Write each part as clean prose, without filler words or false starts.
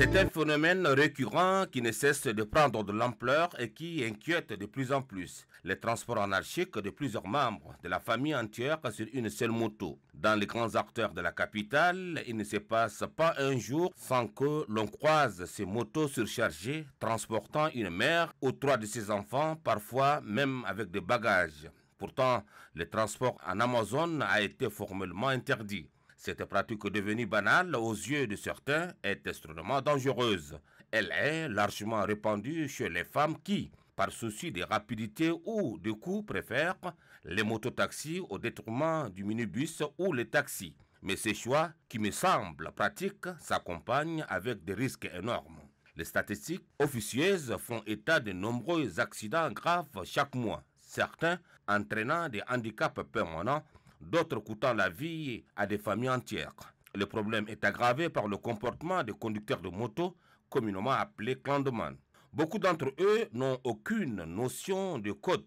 C'est un phénomène récurrent qui ne cesse de prendre de l'ampleur et qui inquiète de plus en plus. Les transports anarchiques de plusieurs membres de la famille entière sur une seule moto. Dans les grands acteurs de la capitale, il ne se passe pas un jour sans que l'on croise ces motos surchargées transportant une mère ou trois de ses enfants, parfois même avec des bagages. Pourtant, le transport en Amazone a été formellement interdit. Cette pratique devenue banale aux yeux de certains est extrêmement dangereuse. Elle est largement répandue chez les femmes qui, par souci de rapidité ou de coût, préfèrent les mototaxis au détriment du minibus ou les taxis. Mais ces choix, qui me semblent pratiques, s'accompagnent avec des risques énormes. Les statistiques officieuses font état de nombreux accidents graves chaque mois, certains entraînant des handicaps permanents, d'autres coûtant la vie à des familles entières. Le problème est aggravé par le comportement des conducteurs de moto, communément appelés clandomans. Beaucoup d'entre eux n'ont aucune notion de code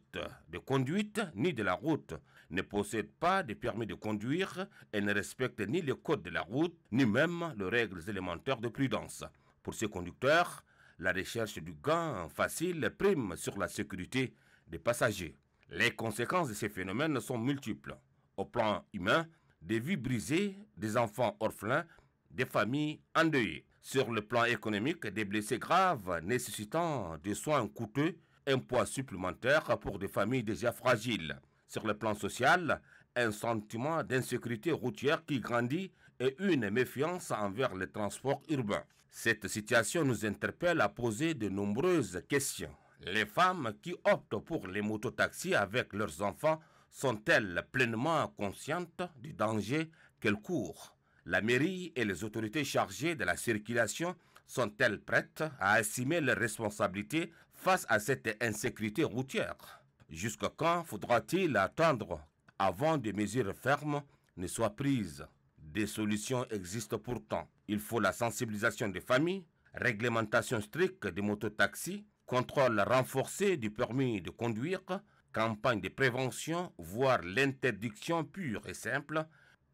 de conduite ni de la route, ne possèdent pas de permis de conduire et ne respectent ni le code de la route, ni même les règles élémentaires de prudence. Pour ces conducteurs, la recherche du gain facile prime sur la sécurité des passagers. Les conséquences de ces phénomènes sont multiples. Au plan humain, des vies brisées, des enfants orphelins, des familles endeuillées. Sur le plan économique, des blessés graves nécessitant des soins coûteux, un poids supplémentaire pour des familles déjà fragiles. Sur le plan social, un sentiment d'insécurité routière qui grandit et une méfiance envers les transports urbains. Cette situation nous interpelle à poser de nombreuses questions. Les femmes qui optent pour les mototaxis avec leurs enfants sont-elles pleinement conscientes du danger qu'elles courent? La mairie et les autorités chargées de la circulation sont-elles prêtes à assumer leurs responsabilités face à cette insécurité routière? Jusqu'à quand faudra-t-il attendre avant que des mesures fermes ne soient prises? Des solutions existent pourtant. Il faut la sensibilisation des familles, réglementation stricte des mototaxis, contrôle renforcé du permis de conduire, campagne de prévention, voire l'interdiction pure et simple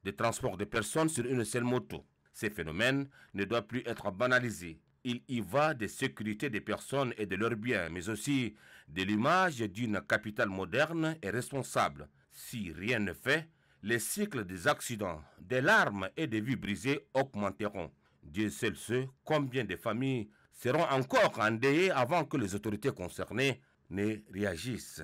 de transport de personnes sur une seule moto. Ces phénomènes ne doivent plus être banalisés. Il y va de sécurité des personnes et de leurs biens, mais aussi de l'image d'une capitale moderne et responsable. Si rien ne fait, les cycles des accidents, des larmes et des vies brisées augmenteront. Dieu seul sait combien de familles seront encore endeuillées avant que les autorités concernées ne réagissent.